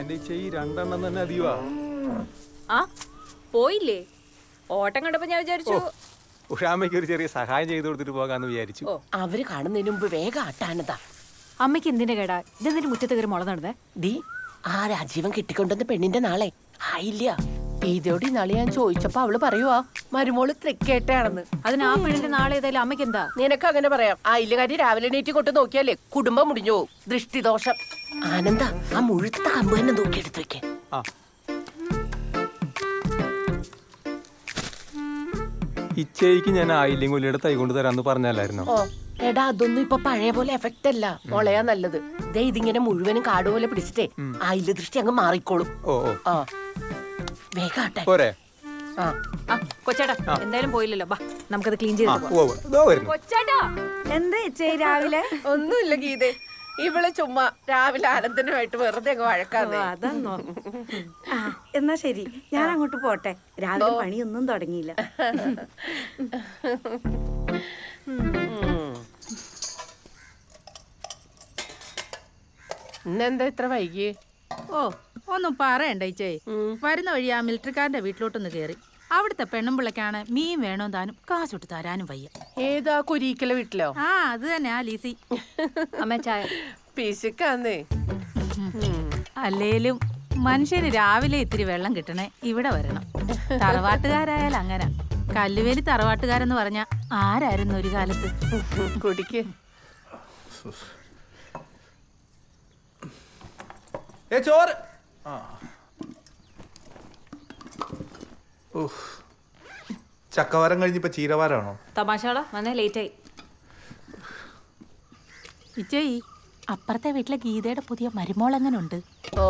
എന്റെ ഈ രണ്ടെണ്ണം തന്നെ അധികമാ. ആ പോയില്ലേ? ഓട്ടം കണ്ടപ്പോ ഞാൻ വിചാരിച്ചു ഉഷാമ്മയ്ക്ക് ഒരു ചെറിയ സഹായം ചെയ്തു കൊടുത്തിട്ട് പോകാന്ന് വിചാരിച്ചു. അവര് കാണുന്നതിന് മുമ്പ് വേഗം ആട്ടാനതാ. അമ്മയ്ക്ക് എന്തിന്റെ കേടാ? ഇതെന്തിനു മുറ്റത്ത് കയറി മുള നടന്നേ? ഡി ആ രാജീവൻ കിട്ടിക്കൊണ്ടുവന്ന പെണ്ണിന്റെ നാളെ ആയില്ല. ഇതോടെ നാളെ ഞാൻ ചോദിച്ചപ്പോ അവള് പറയുവാ മരുമോള് തൃക്കേട്ടയാണെന്ന്. അതിന് ആ പെണ്ണിന്റെ നാളെ ഏതായാലും അമ്മയ്ക്ക് എന്താ? നിനക്ക് അങ്ങനെ പറയാം. ആയില്ലകാരി രാവിലെ എണീറ്റ് കൊണ്ട് നോക്കിയാലേ കുടുംബം മുടിഞ്ഞു പോവും. ദൃഷ്ടിദോഷം. ആനന്ദ ആ മുഴുത്ത കമ്പ് തന്നെ നോക്കിയെടുത്ത് വെക്കേ. ഇച്ചയ്ക്ക് ഞാൻ ആയില്ലെങ്കിൽ ഉള്ളിയുടെ തൈ കൊണ്ട് തരാന്ന് പറഞ്ഞല്ലായിരുന്നോ? ഓ എടാ അതൊന്നും ഇപ്പൊ പഴയ പോലെ എഫക്റ്റ് അല്ല. മുളയാ നല്ലത്. ദേ ഇതിങ്ങനെ മുഴുവനും കാട് പോലെ പിടിച്ചിട്ടേ ആയില്ല ദൃഷ്ടി അങ്ങ് മാറിക്കോളും. ഓ ആ വേഗാട്ടെ പോരെ. കൊച്ചേട്ടാ എന്തായാലും പോയില്ലല്ലോ, ബാ നമുക്കത് ക്ലീൻ ചെയ്ത് കൊച്ചേട്ടാ. എന്താ ചേച്ചി രാവിലെ? ഒന്നുമില്ല ഗീതേ, ഇവള് ചുമ്മാ രാവിലെ ആനന്ദനുമായിട്ട് വെറുതെ അങ്ങ് വഴക്കാതെ. അതന്നോ? എന്നാ ശരി, ഞാൻ അങ്ങോട്ട് പോട്ടെ. രാവിലെ പണിയൊന്നും തുടങ്ങിയില്ല. ഇന്നെന്താ ഇത്ര വൈകി? ഓ ഒന്നും പറയണ്ട ഇച്ചേ. വരുന്ന വഴി ആ മിലിറ്ററിക്കാരന്റെ വീട്ടിലോട്ടൊന്ന് കേറി. അവിടുത്തെ പെണ്ണുമ്പിള്ളക്കാണ് മീൻ വേണോ താനും കാശൊട്ട് തരാനും വയ്യ. ഏതാ കുരീക്കല വീട്ടിലോ? ആ അത് തന്നെ ആ ലീസി. അമ്മ ചായ. പിശുക്കാന്നേ. അല്ലേലും മനുഷ്യന് രാവിലെ ഇത്തിരി വെള്ളം കിട്ടണേ ഇവിടെ വരണം. തറവാട്ടുകാരായാലും അങ്ങനെ. കല്ലുവേലി തറവാട്ടുകാരെന്ന് പറഞ്ഞ ആരായിരുന്നു ഒരു കാലത്ത്? കുടിക്ക്. ചോറ്. ചക്കവാരം കഴിഞ്ഞിപ്പോ ചീരവാരാണോ? തമാശകളാ വന്നേ ലേറ്റ് ആയി. ഇച്ചേ അപ്പുറത്തെ വീട്ടിലെ ഗീതയുടെ പുതിയ മരുമോൾ എങ്ങനെ ഉണ്ട്? ഓ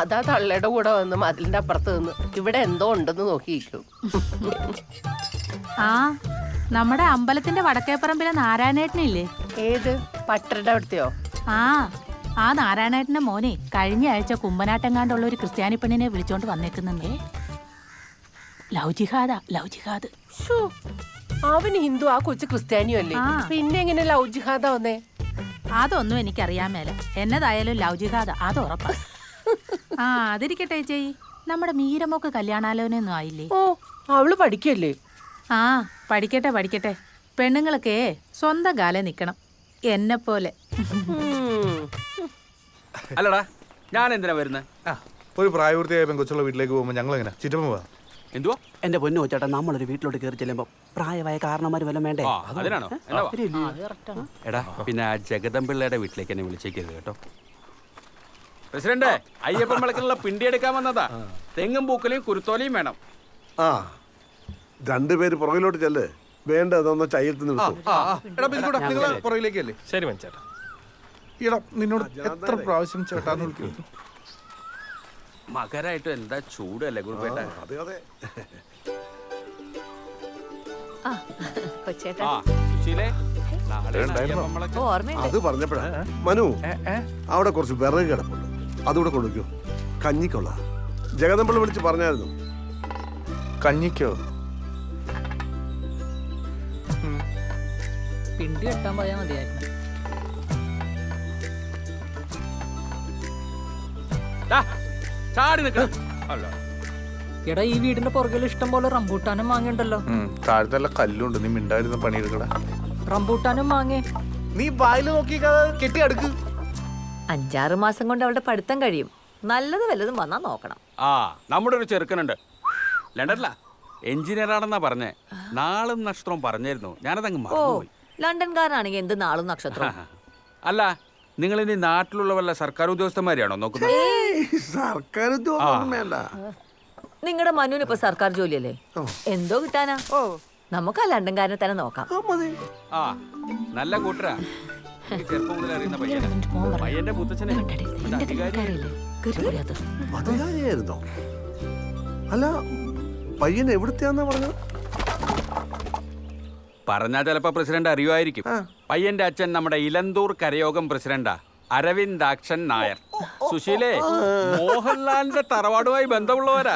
അതാ തള്ളയുടെ കൂടെ വന്ന് മതിലിന്റെ അപ്പുറത്ത് നിന്ന് ഇവിടെ എന്തോ ഉണ്ടെന്ന് നോക്കിയിരിക്കും. ആ നമ്മുടെ അമ്പലത്തിന്റെ വടക്കേപ്പറമ്പിലെ നാരായണേട്ടനില്ലേ? ഏത് പട്ടരുടെ അവിടുത്തെയോ? ആ നാരായണേട്ടന്റെ മോനെ കഴിഞ്ഞ ആഴ്ച കുമ്പനാട്ടെങ്ങാണ്ടുള്ള ഒരു ക്രിസ്ത്യാനി പെണ്ണിനെ വിളിച്ചോണ്ട് വന്നേക്കുന്നേ. ലവ് ജിഹാദാ, ലവ് ജിഹാദ്. അവന് ഹിന്ദു, ആ കൊച്ചു ക്രിസ്ത്യാനിയോ അല്ലേ? പിന്നെ എങ്ങനെ ലവ് ജിഹാദാ വന്നേ? അതൊന്നും എനിക്കറിയാൻ മേല. എന്നതായാലും ലവ് ജിഹാദാ, അത് ഉറപ്പാ. ആ അതിരിക്കട്ടെ ചേച്ചി, നമ്മുടെ മീരമോക്ക് കല്യാണാലോചനയൊന്നും ആയില്ലേ? ഓ അവള് പഠിക്കല്ലേ? ആ പഠിക്കട്ടെ പഠിക്കട്ടെ. പെണ്ണുങ്ങളൊക്കെ സ്വന്തം കാലം നിക്കണം, എന്നെ പോലെ. അല്ലടാ ഞാൻ എന്തിനാ വരുന്നത്? ഒരു പ്രായപൂർത്തിയായ പെൺകൊച്ചുള്ള വീട്ടിലേക്ക് പോകുമ്പോൾ ഞങ്ങൾ എങ്ങനെ ചിറ്റമ്മ പോവാ? എന്തുവാ എന്റെ പൊന്നു ചേട്ടാ, നമ്മളൊരു വീട്ടിലോട്ട് കയറി ചെല്ലുമ്പോ പ്രായമായ കാരണന്മാര് വല്ലതും വേണ്ടേ? അതിനാണോ? എടാ പിന്നെ ആ ജഗദമ്പിള്ളയുടെ വീട്ടിലേക്ക് എന്നെ വിളിച്ചേക്കരുത് കേട്ടോ. പ്രസിഡന്റ്, അയ്യപ്പൻ വിളക്കിലുള്ള പിണ്ടി എടുക്കാൻ വന്നതാ. തെങ്ങും പൂക്കലയും കുരുത്തോലയും വേണം. ആ രണ്ടുപേര് പുറകിലോട്ട് ചെല്ല്. വേണ്ട അതൊന്ന് ചയ്യത്ത് നിങ്ങൾ പുറകിലേക്കല്ലേ? ശരി മനസ്സേട്ടാ. ഈടാ നിന്നോട് എത്ര പ്രാവശ്യം ചേട്ടാന്ന് വിളിക്കുന്നു. മകരായിട്ട് എന്താ ചൂടല്ലേ കുറുപ്പേട്ട? അതെ അതെ. കൊച്ചേട്ടാ സുശീലേ, നാളെ അയ്യപ്പൻ വിളക്ക്. അത് പറഞ്ഞപ്പോഴാ മനു അവിടെ കുറച്ച് വിറക് കിടപ്പുണ്ട്, അതുകൂടെ കൊണ്ടുവയ്ക്കോ. കഞ്ഞിക്കൊള്ള ജഗദമ്പിള്ള വിളിച്ച് പറഞ്ഞായിരുന്നു. കഞ്ഞിക്കോ? പിണ്ടി കെട്ടാൻ പോയാ മതിയായിരുന്നു. ചാടി നിൽക്കണം. എടാ ഈ വീടിന്റെ പുറകിൽ ഇഷ്ടം പോലെ റംബൂട്ടാനും മാങ്ങയുണ്ടല്ലോ. താഴത്തല്ല കല്ലുണ്ട്, നീ മിണ്ടായിരുന്ന പണിയെടുക്കട. റംബൂട്ടാനും മാങ്ങേ നീ വായിൽ നോക്കി കെട്ടി അടുക്ക്. 5-6 മാസം കൊണ്ട് അവളുടെ പഠിത്തം കഴിയും. നല്ലത് വല്ലതും വന്നാ നോക്കണം. നമ്മുടെ ഒരു ചെറുക്കനുണ്ട് ലണ്ടനില, എഞ്ചിനീയർ ആണെന്നാ പറഞ്ഞേ. നാളും നക്ഷത്രവും പറഞ്ഞായിരുന്നു, ഞാനതങ്ങ് മറന്നുപോയി. ലണ്ടൻകാരനാണെങ്കിൽ എന്ത് നാളും നക്ഷത്രം. അല്ല നിങ്ങൾ ഇനി നാട്ടിലുള്ള വല്ല സർക്കാർ ഉദ്യോഗസ്ഥന്മാരെയാണോ നോക്കുന്നത്? സർക്കാർ ഉദ്യോഗം വേണ്ട. നിങ്ങളുടെ മനുവിന് ഇപ്പൊ സർക്കാർ ജോലിയല്ലേ, എന്തോ കിട്ടാനാ. നമുക്ക് ആ ലണ്ടൻകാരനെ തന്നെ നോക്കാം. നല്ല കൂട്ടരാ. ചെറുപ്പം മുതൽ അറിയുന്ന പയ്യനാ. പയ്യന്റെ മുത്തച്ഛനെ അധികാരിയായിരുന്നോ? അല്ല പയ്യൻ എവിടുത്തെയാന്നാ പറഞ്ഞത്? പറഞ്ഞാ ചിലപ്പോ പ്രസിഡന്റ് അറിയുമായിരിക്കും. പയ്യന്റെ അച്ഛൻ നമ്മുടെ ഇലന്തൂർ കരയോഗം പ്രസിഡന്റാ, അരവിന്ദാക്ഷൻ നായർ. സുശീലേ, മോഹൻലാലിന്റെ തറവാടുമായി ബന്ധമുള്ളവരാ.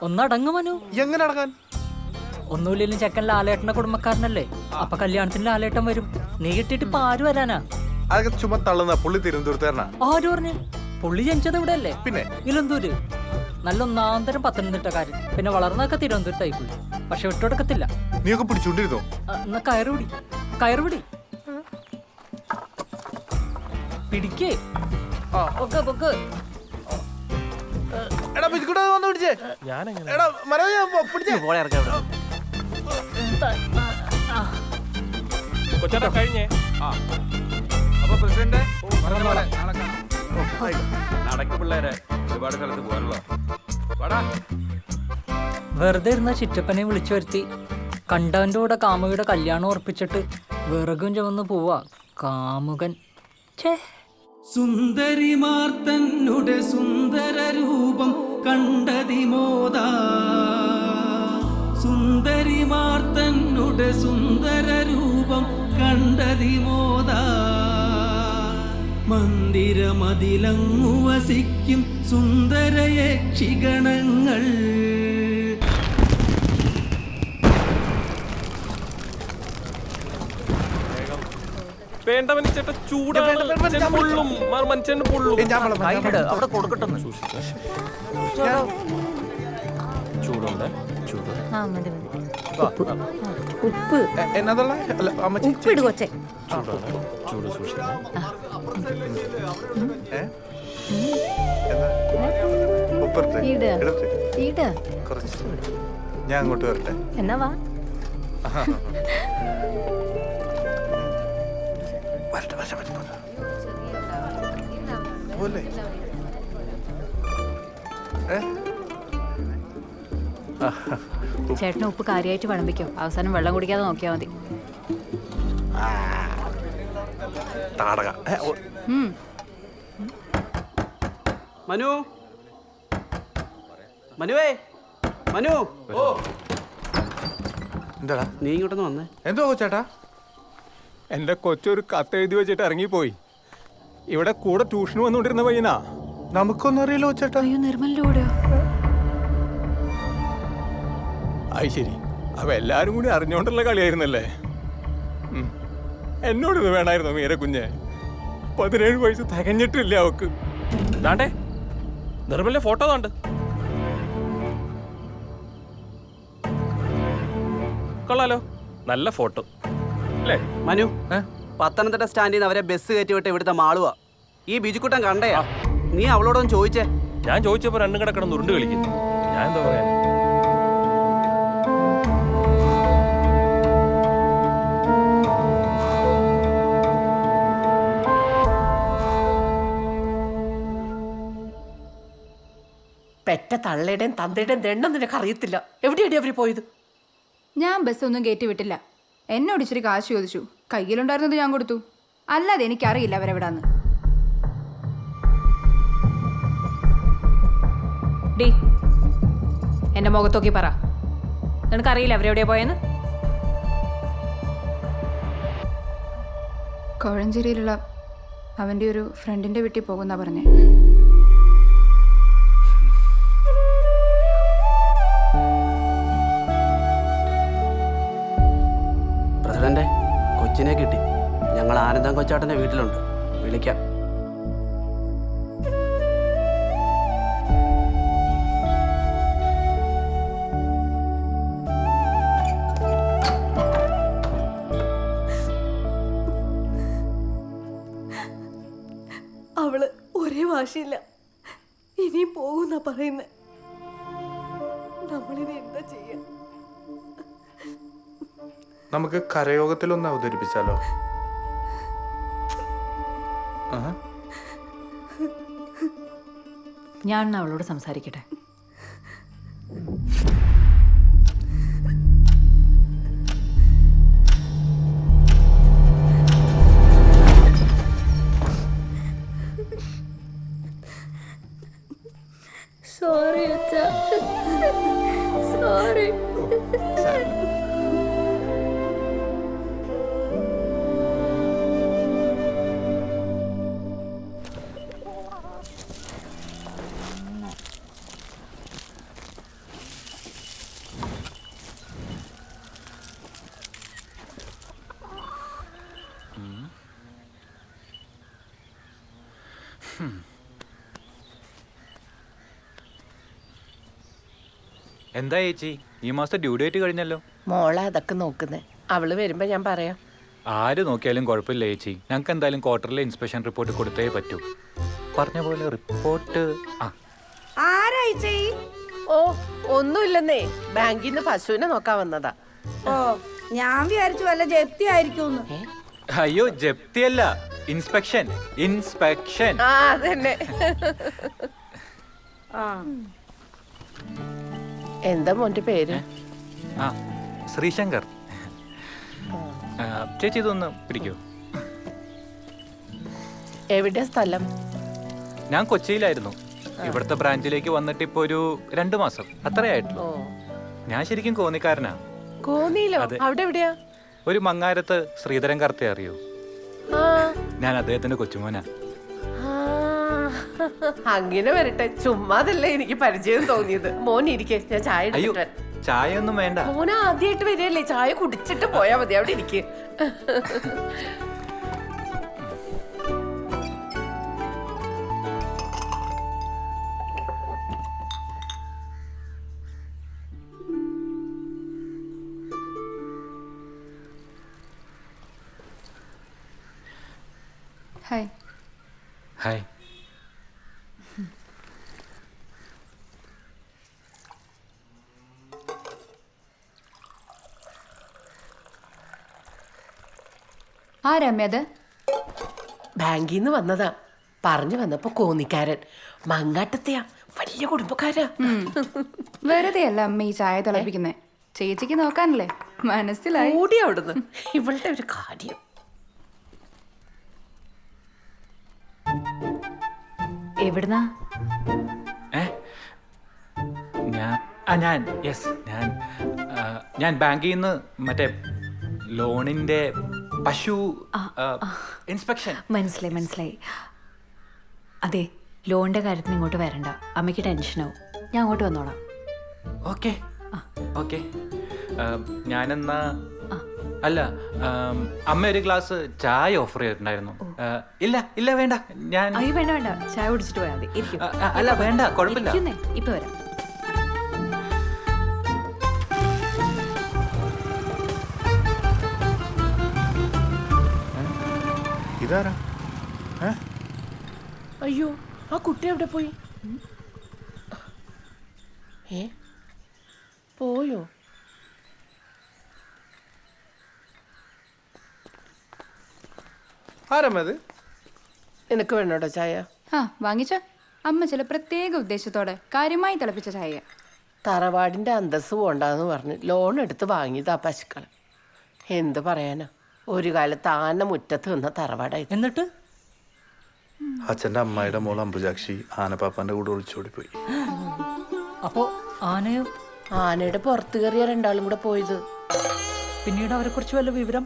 ഒന്നടങ്ങു മനു. എങ്ങനെ അടങ്ങാൻ? ഒന്നുമില്ലെങ്കിലും ചെക്കൻ ലാലേട്ടന്റെ കുടുംബക്കാരനല്ലേ, അപ്പൊ കല്യാണത്തിന് ലാലേട്ടൻ വരും. നീ കിട്ടിയിട്ട് ഇപ്പൊ ആര് വരാനാ? അതൊക്കെ ചുമ്മാ തള്ളുന്ന. പുള്ളി തിരുവനന്തപുരത്തുകാരനാ. ആര് പറഞ്ഞു? പുള്ളി ജനിച്ചത് ഇവിടെ അല്ലേ? പിന്നെ ഇലന്തൂര്. നല്ല ഒന്നാന്തരം പത്തനംതിട്ടക്കാരൻ. പിന്നെ വളർന്നൊക്കെ തിരുവനന്തപുരത്തായി പോയി. പക്ഷെ വിട്ടൊടുക്കത്തില്ല. നീയൊക്കെ പിടിച്ചോണ്ടിരുന്നോ? എന്നാ കയറുപിടി, കയറുപിടി, പിടിക്കേ. പൊക്ക് പൊക്ക്. എടാ ബിസ്കുട്ട് വന്ന് പിടിച്ചേ. എടാ മനോജ് പിടിച്ചേ. കൊച്ചേട്ടാ കഴിഞ്ഞേ. അപ്പൊ പ്രസിഡന്റ് നടക്ക് പിള്ളേരെ, ഒരുപാട് സ്ഥലത്ത് പോകാനുള്ള. വെറുതെ ഇരുന്ന ചിറ്റപ്പനെ വിളിച്ചു വരുത്തി കണ്ടവന്റെ കൂടെ കാമുകിയുടെ കല്യാണം ഉറപ്പിച്ചിട്ട് വിറകും ചുമന്ന് പോവാ കാമുകൻ. സുന്ദരിമാർ തന്നുടെ സുന്ദര രൂപം കണ്ടതിമോദ, സുന്ദരിമാർ തന്നുടെ സുന്ദര രൂപം കണ്ടതിമോദ, മന്ദിരമതിലങ്ങു വസിക്കും സുന്ദര യക്ഷിഗണങ്ങൾ. വേണ്ട മനുഷ്യേട്ട, ചൂടാണ്. പൊള്ളും, മനുഷ്യന് പൊള്ളും. അവിടെ കൊടുക്കട്ടെ. ചൂടുണ്ട്, ചൂട്. ഉപ്പ് എന്നതുള്ള അല്ല അമ്മച്ചി ഉപ്പിട് കൊച്ചേ. ചൂട് സൂക്ഷിക്കണം. കുറച്ച് ഞാൻ അങ്ങോട്ട് വരട്ടെ. എന്നാ വാ. വരട്ടെ വരട്ടെ വരട്ടെ പോലെ. ചേട്ടന് ഉപ്പ് കാര്യമായിട്ട് വിളമ്പിക്കോ. അവസാനം വെള്ളം കുടിക്കാതെ നോക്കിയാൽ മതി. താടക. മനു, മനുവേ, മനു. ഓ എന്താടാ നീ ഇങ്ങോട്ടൊന്ന് വന്നേ. എന്തോ ചേട്ടാ? എന്റെ കൊച്ചൊരു കത്തെഴുതി വെച്ചിട്ട് ഇറങ്ങിപ്പോയി. ഇവിടെ കൂടെ ട്യൂഷന് വന്നുകൊണ്ടിരുന്ന പയ്യനാ. നമുക്കൊന്നും അറിയില്ലോ ചേട്ടാ. അയ്യോ, നിർമ്മലിന്റെ കൂടെയോ? അത് ശരി. അപ്പൊ എല്ലാരും കൂടി അറിഞ്ഞോണ്ടുള്ള കളിയായിരുന്നല്ലേ? എന്നോടിത് വേണമായിരുന്നു മീര കുഞ്ഞെ. 17 വയസ്സ് തികഞ്ഞിട്ടില്ല അവക്ക്. ദാണ്ടേ നിർമ്മലിന്റെ ഫോട്ടോ കണ്ട് കൊള്ളാലോ, നല്ല ഫോട്ടോ അല്ലേ? മനു, പത്തനംതിട്ട സ്റ്റാൻഡിൽ നിന്ന് അവരെ ബസ് കയറ്റി വിട്ട് ഇവിടുത്തെ മാളുവാ. ഈ ബിജുക്കുട്ടൻ കണ്ടയാ. നീ അവളോടൊന്ന് ചോദിച്ചേ. ഞാൻ ചോദിച്ചപ്പോ രണ്ടും കിടക്കണം ഉരുണ്ട് കളിക്കുന്നു. ഞാൻ എന്താ പറയാ? പെറ്റ തള്ളയുടെയും തന്തയുടെയും ദണ്ണം നിനക്ക് അറിയത്തില്ല. എവിടെയാണ് അവര് പോയത്? ഞാൻ ബസ്സൊന്നും കയറ്റി വിട്ടില്ല. എന്നോട് ഇച്ചിരി കാശ് ചോദിച്ചു. കയ്യിലുണ്ടായിരുന്നത് ഞാൻ കൊടുത്തു. അല്ലാതെ എനിക്കറിയില്ല അവരെവിടാന്ന്. ഡി, എന്റെ മുഖത്തോക്കി പറ. നിനക്കറിയില്ല അവരെവിടെയാ പോയെന്ന്? കോഴഞ്ചേരിയിലുള്ള അവൻ്റെ ഒരു ഫ്രണ്ടിൻ്റെ വീട്ടിൽ പോകുന്ന പറഞ്ഞേ. പ്രസിഡന്റെ, കൊച്ചിനെ കിട്ടി. ഞങ്ങൾ ആനന്ദം കൊച്ചാട്ടന്റെ വീട്ടിലുണ്ട്. വിളിക്കാം. അവള് ഒരേ വാശിയില്ല. ഇനിയും പോകുന്ന പറയുന്നത്. നമ്മളിനി എന്താ ചെയ്യാ? നമുക്ക് കരയോഗത്തിലൊന്ന് അവതരിപ്പിച്ചാലോ? ഞാൻ അവളോട് സംസാരിക്കട്ടെ. സോറി അച്ഛാ, സോറി. എന്താ ചേച്ചി ഈ മാസത്തെ ഡ്യൂ ഡേറ്റ് കഴിഞ്ഞല്ലോ? മോളെ അതൊക്കെ നോക്കുന്നേ. അവള് വരുമ്പോ ഞാൻ പറയാം. ആര് നോക്കിയാലും കുഴപ്പമില്ല ചേച്ചി. ഞങ്ങൾക്ക് എന്തായാലും ക്വാർട്ടറിലെ ഇൻസ്പെക്ഷൻ റിപ്പോർട്ട് കൊടുത്തേ പറ്റൂ. പറഞ്ഞ പോലെ റിപ്പോർട്ട് ആരായിച്ചേ? ഓ ഒന്നുമില്ലെന്നേ, ബാങ്കിൽ നിന്ന് പശുവിനെ നോക്കാൻ വന്നതാ. ഓ ഞാൻ വിചാരിച്ചു വല്ല ജപ്തി ആയിരിക്കും. അയ്യോ ജപ്തിയല്ല, ഇൻസ്പെക്ഷൻ. ഇൻസ്പെക്ഷൻ. ആ അതന്നെ. എന്താ മോന്റെ പേര്? ആ ശ്രീശങ്കർ. ചേച്ചി ഇതൊന്ന് പിടിക്കൂ. എവിടെ സ്ഥലം? ഞാൻ കൊച്ചിയിലായിരുന്നു. ഇവിടുത്തെ ബ്രാഞ്ചിലേക്ക് വന്നിട്ട് ഇപ്പൊ ഒരു 2 മാസം അത്രയായിട്ടുള്ളൂ. ഞാൻ ശരിക്കും കോന്നിക്കാരനാ. കോന്നിയിലോ? അവിടെ എവിടെയാ? ഒരു മങ്ങാരത്ത് ശ്രീധരൻ കർത്തെ അറിയോ? ഞാൻ അദ്ദേഹത്തിന്റെ കൊച്ചുമോനാ. അങ്ങനെ വരട്ടെ, ചുമ്മാതല്ലേ എനിക്ക് പരിചയം തോന്നിയത്. മോൻ ഇരിക്കെ, ഞാൻ ചായ അയ്യോ എടുത്തിട്ട് വരാം. ചായ ഒന്നും വേണ്ട. മോന ആദ്യമായിട്ട് വരികയല്ലേ, ചായ കുടിച്ചിട്ട് പോയാ മതി. അവിടെ ഇരിക്കെ. ഹായ്. ഹായ്. ആരമ്മയത്? ബാങ്കിൽ നിന്ന് വന്നതാ. പറഞ്ഞു വന്നപ്പോ കോന്നിക്കാരൻ. മങ്ങാട്ടത്തെയാ, വലിയ കുടുംബക്കാരാ. വെറുതെ അല്ല അമ്മ ഈ ചായ തിളപ്പിക്കുന്നേ. ചേച്ചിക്ക് നോക്കാനല്ലേ. മനസ്സിലായി. ഓടി അവിടുന്ന്. ഇവളുടെ ഒരു കാര്യം. എവിടുന്നാ? ഞാൻ ബാങ്കിൽ നിന്ന് മറ്റേ ലോണിന്റെ പശു ഇൻസ്പെക്ഷൻ. മനസ്സിലായി. അതെ, ലോണിന്റെ കാര്യത്തിന് ഇങ്ങോട്ട് വരണ്ട. അമ്മയ്ക്ക് ടെൻഷനാവും. ഞാൻ അങ്ങോട്ട് വന്നോളാം. Okay okay. ഞാനെന്നാ അല്ല, അമ്മ ഒരു ഗ്ലാസ് ചായ ഓഫർ ചെയ്തിട്ടുണ്ടായിരുന്നു. ഇല്ല വേണ്ട. ഞാൻ അയ്യോ വേണ്ട, ചായ കുടിച്ചിട്ട് പോയാൽ മതി. ഇരിക്കും. അല്ല വേണ്ട, കുഴപ്പമില്ല. ഇപ്പൊ വരാം. ഇതാരാ? അയ്യോ, ആ കുട്ടി എവിടെ പോയി? പോയോ? ആരമ്മത്? നിനക്ക് വേണോട്ടോ ചായ? ആ വാങ്ങിച്ചോ. അമ്മ ചില പ്രത്യേക ഉദ്ദേശത്തോടെ കാര്യമായി തിളപ്പിച്ച ചായ. തറവാടിന്റെ അന്തസ് പോണ്ടെന്ന് പറഞ്ഞ് ലോൺ എടുത്ത് വാങ്ങിയതാ പശുക്കൾ. എന്ത് പറയാനാ, ഒരു കാലത്ത് ആന മുറ്റത്ത് നിന്ന തറവാടായി. എന്നിട്ട് അച്ഛൻ്റെ അമ്മായിയുടെ മോൾ അംബുജാക്ഷി ആനപ്പാപ്പാന്റെ കൂടെ ഒളിച്ചോടിപ്പോയി. അപ്പോ ആനയോ? ആനയുടെ പുറത്ത് കയറിയ രണ്ടാളും കൂടെ പോയത്. പിന്നീട് അവരെ കുറിച്ച് വല്ല വിവരം?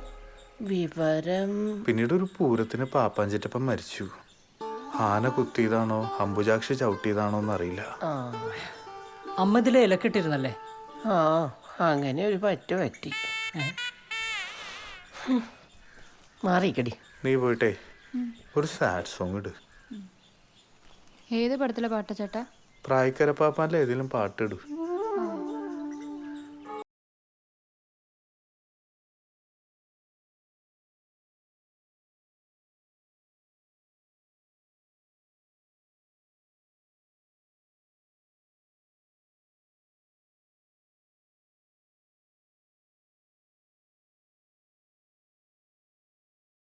പിന്നീട് ഒരു പൂരത്തിന് പാപ്പാഞ്ചിറ്റപ്പം മരിച്ചു. ആന കുത്തിയതാണോ അംബുജാക്ഷി ചവിട്ടിയതാണോ എന്നറിയില്ല. അമ്മ ഇതിലെ ഇലക്കിട്ടിരുന്നല്ലേ? ആ അങ്ങനെ ഒരു പറ്റി. മാറിക്കടി. നീ പോയിട്ടേ ഒരു സാഡ് സോങ് ഇട്. ഏത് പടത്തിലെ പാട്ടാ ചേട്ടാ? പ്രായക്കര പാപ്പാന്റെ ഏതെങ്കിലും പാട്ട് ഇടും.